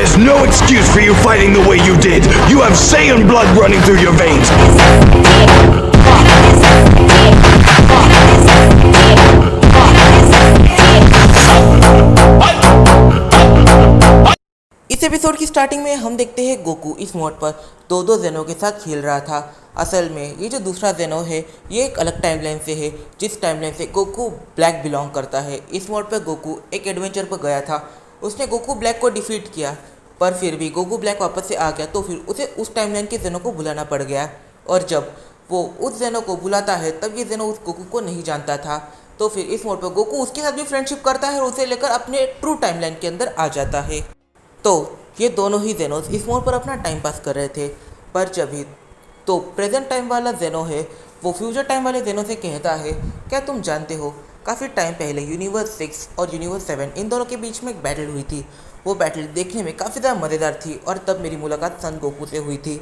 There's no excuse for you fighting the way you did. You have Saiyan blood running through your veins. इस episode की starting में हम देखते हैं Goku इस मोड पर दो जेनो के साथ खेल रहा था। असल में ये जो दूसरा जेनो है ये एक अलग टाइमलाइन से है, जिस टाइमलाइन से गोकू ब्लैक बिलोंग करता है। इस मोड पर गोकू एक एडवेंचर पर गया था, उसने गोकू ब्लैक को डिफीट किया, पर फिर भी गोकू ब्लैक वापस से आ गया, तो फिर उसे उस टाइमलाइन के जेनो को बुलाना पड़ गया। और जब वो उस जेनो को बुलाता है तब ये जेनो उस गोकू को नहीं जानता था, तो फिर इस मोड पर गोकू उसके साथ भी फ्रेंडशिप करता है और उसे लेकर अपने ट्रू टाइमलाइन के अंदर आ जाता है। तो ये दोनों ही जेनोस इस मोड पर अपना टाइम पास कर रहे थे, पर जब ही तो प्रेजेंट टाइम वाला जेनो है वो फ्यूचर टाइम वाले जेनो से कहता है, क्या तुम जानते हो काफ़ी टाइम पहले यूनिवर्स 6 और यूनिवर्स 7 इन दोनों के बीच में एक बैटल हुई थी। वो बैटल देखने में काफ़ी ज़्यादा मज़ेदार थी और तब मेरी मुलाकात सन गोकू से हुई थी।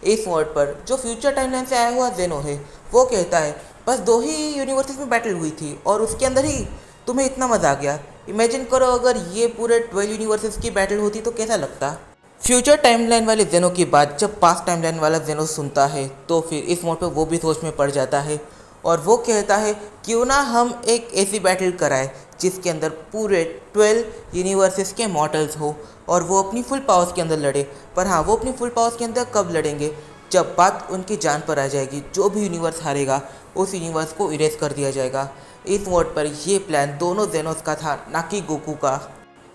इस मोड पर जो फ्यूचर टाइमलाइन से आया हुआ जेनो है वो कहता है, बस 2 ही यूनिवर्सेस में बैटल हुई थी और उसके अंदर ही तुम्हें इतना मज़ा आ गया। इमेजिन करो अगर ये पूरे 12 यूनिवर्सेस की बैटल होती तो कैसा लगता। फ्यूचर टाइमलाइन वाले जेनो की बात जब पास्ट टाइमलाइन वाला जेनो सुनता है तो फिर इस मोड पर वो भी सोच में पड़ जाता है और वो कहता है, क्यों ना हम एक ऐसी बैटल कराएं जिसके अंदर पूरे 12 यूनिवर्सेस के मॉडल्स हो और वो अपनी फुल पावर्स के अंदर लड़े। पर हाँ, वो अपनी फुल पावर्स के अंदर कब लड़ेंगे, जब बात उनकी जान पर आ जाएगी। जो भी यूनिवर्स हारेगा उस यूनिवर्स को इरेज कर दिया जाएगा। इस मोड पर ये प्लान दोनों जेनोस का था, ना कि गोकू का।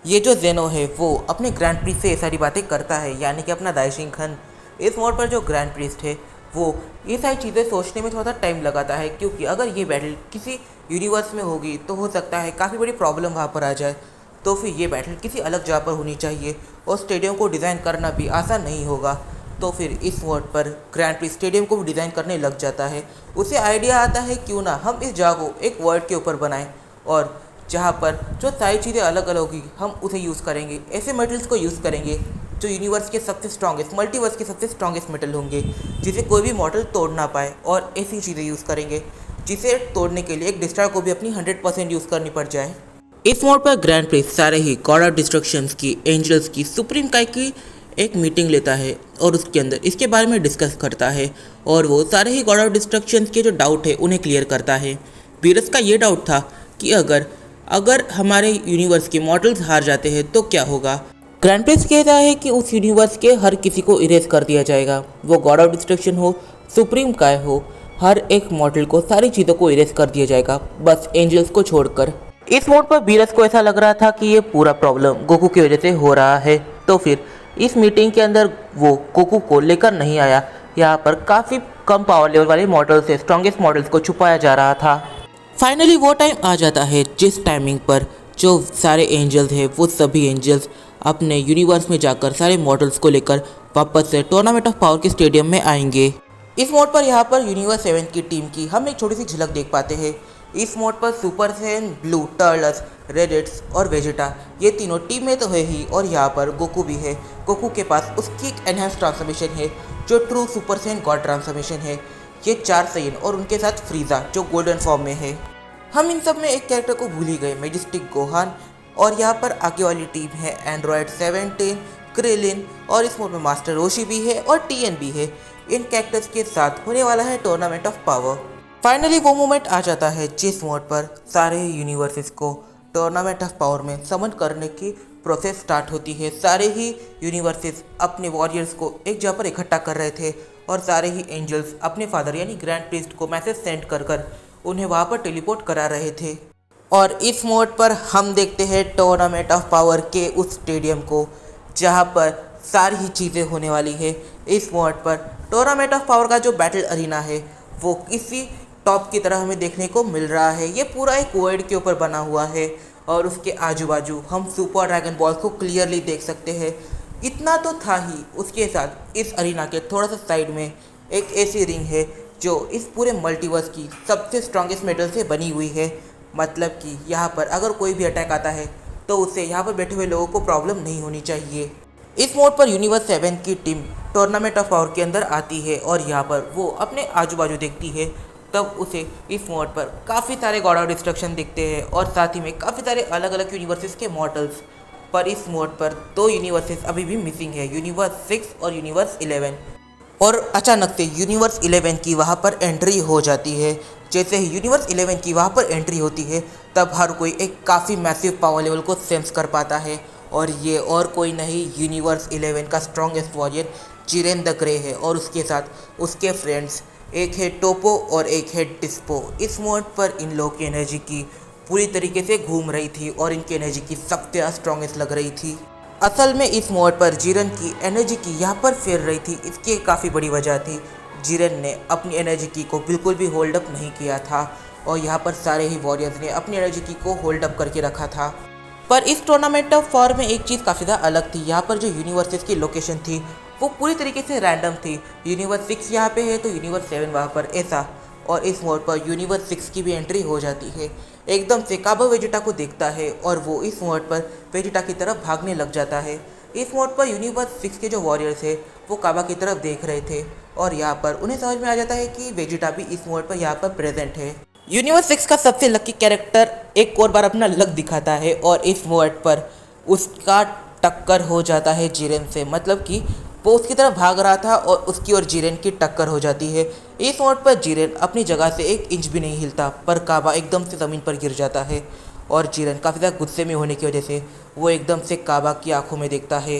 ये जो जेनो है वो अपने ग्रैंड प्रीस्ट से ये सारी बातें करता है, यानी कि अपना दाइशिंगखन। इस मोड पर जो ग्रैंड प्रीस्ट है वो ये सारी चीज़ें सोचने में थोड़ा सा टाइम लगाता है, क्योंकि अगर ये बैटल किसी यूनिवर्स में होगी तो हो सकता है काफ़ी बड़ी प्रॉब्लम वहाँ पर आ जाए। तो फिर ये बैटल किसी अलग जगह पर होनी चाहिए और स्टेडियम को डिज़ाइन करना भी आसान नहीं होगा। तो फिर इस मोड पर ग्रैंड प्रीस्ट स्टेडियम को भी डिज़ाइन करने लग जाता है। उसे आइडिया आता है, क्यों ना हम इस जगह को एक वर्ल्ड के ऊपर बनाएं और जहाँ पर जो सारी चीज़ें अलग अलग होगी हम उसे यूज़ करेंगे। ऐसे मेटल्स को यूज़ करेंगे जो यूनिवर्स के सबसे स्ट्रॉन्गेस्ट, मल्टीवर्स के सबसे स्ट्रॉन्गेस्ट मेटल होंगे, जिसे कोई भी मॉडल तोड़ ना पाए। और ऐसी चीज़ें यूज़ करेंगे जिसे तोड़ने के लिए एक डिस्ट्रॉय को भी अपनी 100% यूज़ करनी पड़ जाए। इस मोड पर ग्रैंड प्रीस्ट सारे ही गॉड ऑफ डिस्ट्रक्शंस की, एंजल्स की, सुप्रीम काय की एक मीटिंग लेता है और उसके अंदर इसके बारे में डिस्कस करता है और वो सारे ही गॉड ऑफ डिस्ट्रक्शंस के जो डाउट है उन्हें क्लियर करता है। बीरस का ये डाउट था कि अगर हमारे यूनिवर्स के मॉडल्स हार जाते हैं तो क्या होगा। ग्रैंड प्रीस्ट कहता है कि उस यूनिवर्स के हर किसी को इरेज कर दिया जाएगा, वो गॉड ऑफ डिस्ट्रक्शन हो, सुप्रीम काय हो, हर एक मॉडल को, सारी चीज़ों को इरेज कर दिया जाएगा, बस एंजल्स को छोड़कर। इस मोड पर बीरस को ऐसा लग रहा था कि ये पूरा प्रॉब्लम गोकू की वजह से हो रहा है, तो फिर इस मीटिंग के अंदर वो गोकू को लेकर नहीं आया। यहाँ पर काफ़ी कम पावर लेवल वाले मॉडल से स्ट्रॉन्गेस्ट मॉडल्स को छुपाया जा रहा था। फाइनली वो टाइम आ जाता है जिस टाइमिंग पर जो सारे एंजल्स हैं वो सभी एंजल्स अपने यूनिवर्स में जाकर सारे मॉडल्स को लेकर वापस से टूर्नामेंट ऑफ पावर के स्टेडियम में आएंगे। इस मोड पर यहाँ पर यूनिवर्स 7 की टीम की हम एक छोटी सी झलक देख पाते हैं। इस मोड पर सुपर सैयन, ब्लू, टर्टल्स, रेडिट्स और वेजिटा ये तीनों टीम में तो है ही, और यहाँ पर गोकू भी है। गोकू के पास उसकी एक एनहांस ट्रांसफॉर्मेशन है जो true super Saiyan God transformation है। ये 4 सैयन और उनके साथ फ्रीजा जो गोल्डन फॉर्म में है। हम इन सब में एक कैरेक्टर को भूल ही गए, मैजेस्टिक गोहान। और यहाँ पर आगे वाली टीम है एंड्रॉयड 17, क्रिलिन, और इस मोड में मास्टर रोशी भी है और टीएन भी है। इन कैरेक्टर्स के साथ होने वाला है टूर्नामेंट ऑफ पावर। फाइनली वो मोमेंट आ जाता है जिस मोड पर सारे यूनिवर्सेस को टूर्नामेंट ऑफ पावर में समन करने की प्रोसेस स्टार्ट होती है। सारे ही यूनिवर्सेस अपने वॉरियर्स को एक जगह पर इकट्ठा कर रहे थे और सारे ही एंजल्स अपने फादर यानी ग्रैंड प्रीस्ट को मैसेज सेंड कर उन्हें वहाँ पर टेलीपोर्ट करा रहे थे। और इस मोड पर हम देखते हैं टूर्नामेंट ऑफ पावर के उस स्टेडियम को जहाँ पर सारी ही चीज़ें होने वाली है। इस मोड पर टूर्नामेंट ऑफ पावर का जो बैटल अरीना है वो किसी टॉप की तरह हमें देखने को मिल रहा है। ये पूरा एक वर्ल्ड के ऊपर बना हुआ है और उसके आजू बाजू हम सुपर ड्रैगन बॉल्स को क्लियरली देख सकते हैं। इतना तो था ही, उसके साथ इस अरीना के थोड़ा सा साइड में एक ऐसी रिंग है जो इस पूरे मल्टीवर्स की सबसे स्ट्रॉन्गेस्ट मेटल से बनी हुई है। मतलब कि यहाँ पर अगर कोई भी अटैक आता है तो उससे यहाँ पर बैठे हुए लोगों को प्रॉब्लम नहीं होनी चाहिए। इस मोड पर यूनिवर्स 7 की टीम टूर्नामेंट ऑफ पावर के अंदर आती है और यहाँ पर वो अपने आजू बाजू देखती है, तब उसे इस मोड पर काफ़ी सारे गॉड ऑफ डिस्ट्रक्शन दिखते हैं और साथ ही में काफ़ी सारे अलग अलग यूनिवर्सेस के मॉडल्स पर इस मोड पर दो यूनिवर्सेस अभी भी मिसिंग है, यूनिवर्स 6 और यूनिवर्स 11। और अचानक से यूनिवर्स 11 की वहाँ पर एंट्री हो जाती है। जैसे ही यूनिवर्स 11 की वहाँ पर एंट्री होती है तब हर कोई एक काफ़ी मैसिव पावर लेवल को सेंस कर पाता है, और ये और कोई नहीं यूनिवर्स 11 का strongest warrior Jiren the grey है, और उसके साथ उसके फ्रेंड्स, एक है टोपो और एक है डिस्पो। इस मोड पर इन लोगों की एनर्जी की पूरी तरीके से घूम रही थी और इनकी एनर्जी की सबसे ज़्यादा स्ट्रॉन्गेस्ट लग रही थी। असल में इस मोड पर जिरेन की एनर्जी की यहाँ पर फैल रही थी, इसकी एक काफ़ी बड़ी वजह थी। जिरेन ने अपनी एनर्जी की को बिल्कुल भी होल्ड अप नहीं किया था, और यहाँ पर सारे ही वॉरियर्स ने अपनी एनर्जी की को होल्ड अप करके रखा था। पर इस टूर्नामेंट ऑफ फॉर में एक चीज़ काफ़ी ज़्यादा अलग थी। यहाँ पर जो यूनिवर्सेस की लोकेशन थी वो पूरी तरीके से रैंडम थी। यूनिवर्स 6 यहाँ पे है तो यूनिवर्स 7 वहाँ पर, ऐसा। और इस मोड पर यूनिवर्स 6 की भी एंट्री हो जाती है। एकदम से काबा वेजिटा को देखता है और वो इस मोड पर वेजिटा की तरफ भागने लग जाता है। इस मोड पर यूनिवर्स 6 के जो वॉरियर्स थे वो काबा की तरफ देख रहे थे, और यहाँ पर उन्हें समझ में आ जाता है कि वेजिटा भी इस मोड पर यहाँ पर प्रेजेंट है। यूनिवर्स 6 का सबसे लकी कैरेक्टर एक और बार अपना लक दिखाता है, और इस मोड पर उसका टक्कर हो जाता है जिरेन से। मतलब कि वो उसकी तरफ भाग रहा था और उसकी और जिरेन की टक्कर हो जाती है। इस मोड पर जिरेन अपनी जगह से एक इंच भी नहीं हिलता, पर काबा एकदम से ज़मीन पर गिर जाता है, और जिरेन काफ़ी ज़्यादा गुस्से में होने की वजह से वो एकदम से काबा की आंखों में देखता है।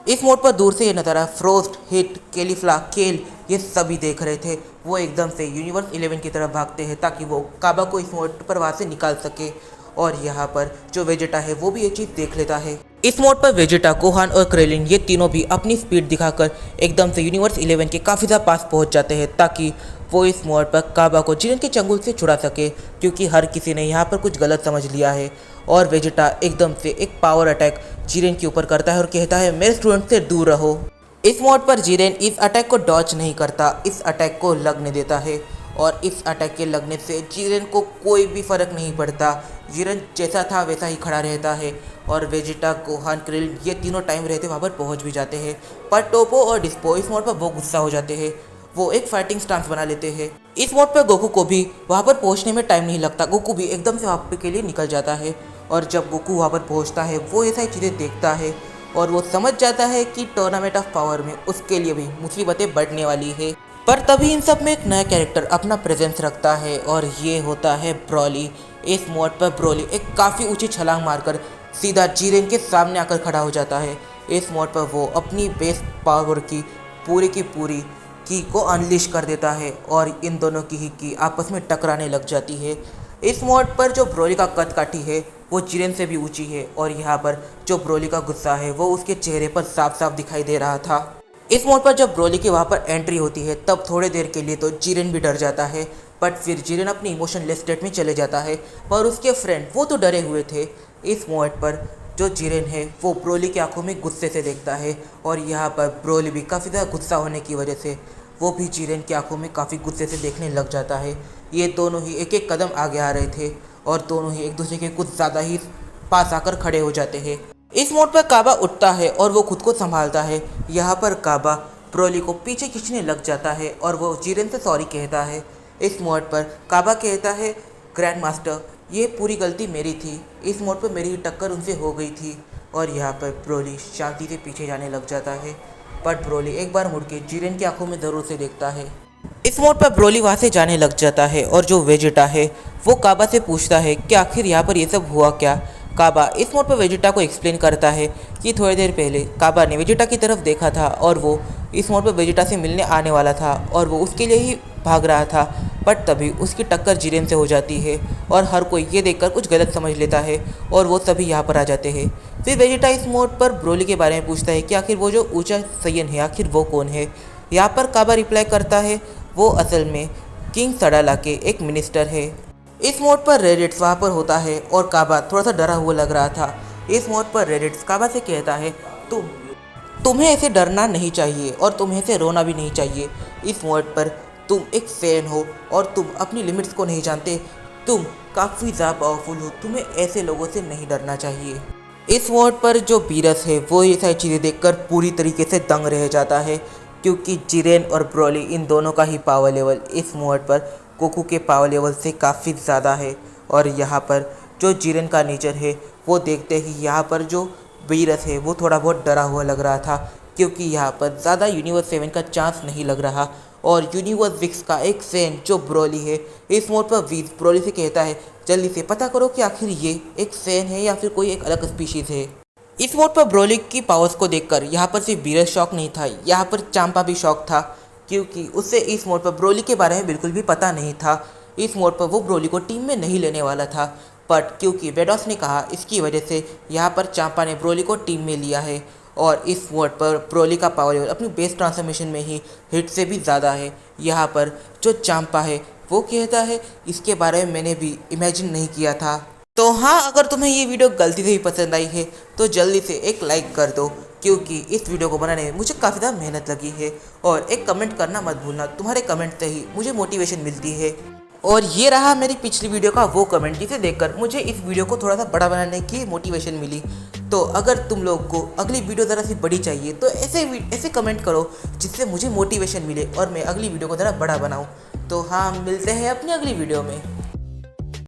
इस मोड पर दूर से ये नज़ारा फ्रोस्ट, हिट, केलीफ्ला, केल ये सभी देख रहे थे। वो एकदम से यूनिवर्स 11 की तरफ भागते हैं ताकि वो काबा को इस मोड पर वहाँ से निकाल सके, और यहाँ पर जो वेजिटा है वो भी ये चीज़ देख लेता है। इस मोड पर वेजिटा, गोहान और क्रेलिन ये तीनों भी अपनी स्पीड दिखाकर एकदम से यूनिवर्स 11 के काफ़ी ज़्यादा पास पहुँच जाते हैं ताकि वो इस मोड पर काबा को जिरेन के चंगुल से छुड़ा सके, क्योंकि हर किसी ने यहाँ पर कुछ गलत समझ लिया है। और वेजिटा एकदम से एक पावर अटैक जिरेन के ऊपर करता है और कहता है मेरे स्टूडेंट से दूर रहो। इस मोड पर जिरेन इस अटैक को डॉच नहीं करता, इस अटैक को लगने देता है, और इस अटैक के लगने से जिरेन को कोई भी फर्क नहीं पड़ता। जिरेन जैसा था वैसा ही खड़ा रहता है, और वेजिटा, गोहान, क्रिल ये तीनों टाइम रहते वहाँ पर पहुँच भी जाते हैं। पर टोपो और डिस्पो इस मोड पर वो गुस्सा हो जाते हैं, वो एक फाइटिंग स्टांस बना लेते हैं। इस मोड पर गोकू को भी वहाँ पर पहुँचने में टाइम नहीं लगता, गोकू भी एकदम से वहाँ के लिए निकल जाता है, और जब गोकू वहाँ पर पहुँचता है वो ये सारी चीज़ें देखता है, और वो समझ जाता है कि टूर्नामेंट ऑफ पावर में उसके लिए भी मुसीबतें बढ़ने वाली है। पर तभी इन सब में एक नया कैरेक्टर अपना प्रेजेंस रखता है, और ये होता है ब्रॉली। इस मोड पर ब्रॉली एक काफ़ी ऊंची छलांग मारकर सीधा जिरेन के सामने आकर खड़ा हो जाता है। इस मोड पर वो अपनी बेस पावर की पूरी की को अनलिश कर देता है, और इन दोनों की ही की आपस में टकराने लग जाती है। इस मोड पर जो ब्रॉली का कद काठी है वो जिरेन से भी ऊंची है, और यहाँ पर जो ब्रॉली का गुस्सा है वो उसके चेहरे पर साफ साफ दिखाई दे रहा था। इस मोड पर जब ब्रॉली की वहाँ पर एंट्री होती है तब थोड़ी देर के लिए तो जिरेन भी डर जाता है, बट फिर जिरेन अपनी इमोशनलेस स्टेट में चले जाता है, पर उसके फ्रेंड वो तो डरे हुए थे। इस मोड पर जो जिरेन है वो ब्रॉली की आंखों में गुस्से से देखता है, और यहाँ पर ब्रॉली भी काफ़ी ज़्यादा गुस्सा होने की वजह से वो भी जिरेन की आंखों में काफ़ी गुस्से से देखने लग जाता है। ये दोनों ही एक एक कदम आगे आ रहे थे, और दोनों ही एक दूसरे के कुछ ज़्यादा ही पास आकर खड़े हो जाते हैं। इस मोड पर काबा उठता है और वो खुद को संभालता है। यहाँ पर काबा ब्रॉली को पीछे खींचने लग जाता है, और वो जिरेन से सॉरी कहता है। इस मोड पर काबा कहता है ग्रैंड मास्टर ये पूरी गलती मेरी थी, इस मोड पर मेरी टक्कर उनसे हो गई थी, और यहाँ पर ब्रॉली शांति से पीछे जाने लग जाता है। बट ब्रॉली एक बार मुड़ के जिरेन की आंखों में ज़रूर से देखता है। इस मोड पर ब्रॉली वहाँ से जाने लग जाता है, और जो वेजिटा है वो काबा से पूछता है कि आखिर यहाँ पर ये सब हुआ क्या। काबा इस मोड पर वेजिटा को एक्सप्लेन करता है कि थोड़ी देर पहले काबा ने वेजिटा की तरफ देखा था, और वो इस मोड पर वेजिटा से मिलने आने वाला था, और वो उसके लिए ही भाग रहा था, बट तभी उसकी टक्कर जिरेन से हो जाती है, और हर कोई ये देखकर कुछ गलत समझ लेता है, और वो सभी यहाँ पर आ जाते हैं। फिर वेजिटा इस मोड पर ब्रॉली के बारे में पूछता है कि आखिर वो जो ऊंचा सैयन है आखिर वो कौन है। यहाँ पर काबा रिप्लाई करता है वो असल में किंग सडाला के एक मिनिस्टर है। इस मोड पर रेडिट्स वहाँ पर होता है, और काबा थोड़ा सा डरा हुआ लग रहा था। इस मोड पर रेडिट्स काबा से कहता है तुम्हें ऐसे डरना नहीं चाहिए, और तुम्हें ऐसे रोना भी नहीं चाहिए। इस मोड पर तुम एक फैन हो और तुम अपनी लिमिट्स को नहीं जानते, तुम काफ़ी ज़्यादा पावरफुल हो, तुम्हें ऐसे लोगों से नहीं डरना चाहिए। इस मोड पर जो बीरस है वो ये सारी चीज़ें देखकर पूरी तरीके से दंग रह जाता है, क्योंकि जिरेन और ब्रॉली इन दोनों का ही पावर लेवल इस मोड पर गोकू के पावर लेवल से काफ़ी ज़्यादा है। और यहाँ पर जो जिरेन का नेचर है वो देखते ही यहाँ पर जो वीरस है वो थोड़ा बहुत डरा हुआ लग रहा था, क्योंकि यहाँ पर ज़्यादा यूनिवर्स 7 का चांस नहीं लग रहा। और यूनिवर्स विक्स का एक सेन जो ब्रोली है, इस मोड पर वीज ब्रोली से कहता है जल्दी से पता करो कि आखिर ये एक सेन है या फिर कोई एक अलग स्पीशीज़ है। इस मोड पर ब्रोली की पावर्स को देखकर यहाँ पर सिर्फ वीरस शॉक नहीं था, यहाँ पर चांपा भी शॉक था, क्योंकि उसे इस मोड पर ब्रोली के बारे में बिल्कुल भी पता नहीं था। इस मोड पर वो ब्रोली को टीम में नहीं लेने वाला था, बट क्योंकि वेडॉस ने कहा, इसकी वजह से यहाँ पर चांपा ने ब्रोली को टीम में लिया है। और इस मोड पर ब्रोली का पावर लेवल अपनी बेस ट्रांसफॉर्मेशन में ही हिट से भी ज़्यादा है। यहाँ पर जो चांपा है वो कहता है इसके बारे में मैंने भी इमेजिन नहीं किया था। तो हाँ, अगर तुम्हें ये वीडियो गलती से ही पसंद आई है तो जल्दी से एक लाइक कर दो, क्योंकि इस वीडियो को बनाने में मुझे काफ़ी ज़्यादा मेहनत लगी है। और एक कमेंट करना मत भूलना, तुम्हारे कमेंट से ही मुझे मोटिवेशन मिलती है। और ये रहा मेरी पिछली वीडियो का वो कमेंट जिसे देखकर मुझे इस वीडियो को थोड़ा सा बड़ा बनाने की मोटिवेशन मिली। तो अगर तुम लोग को अगली वीडियो ज़रा सी बड़ी चाहिए तो ऐसे कमेंट करो जिससे मुझे मोटिवेशन मिले और मैं अगली वीडियो को ज़रा बड़ा बनाऊँ। तो हाँ, मिलते हैं अपनी अगली वीडियो में।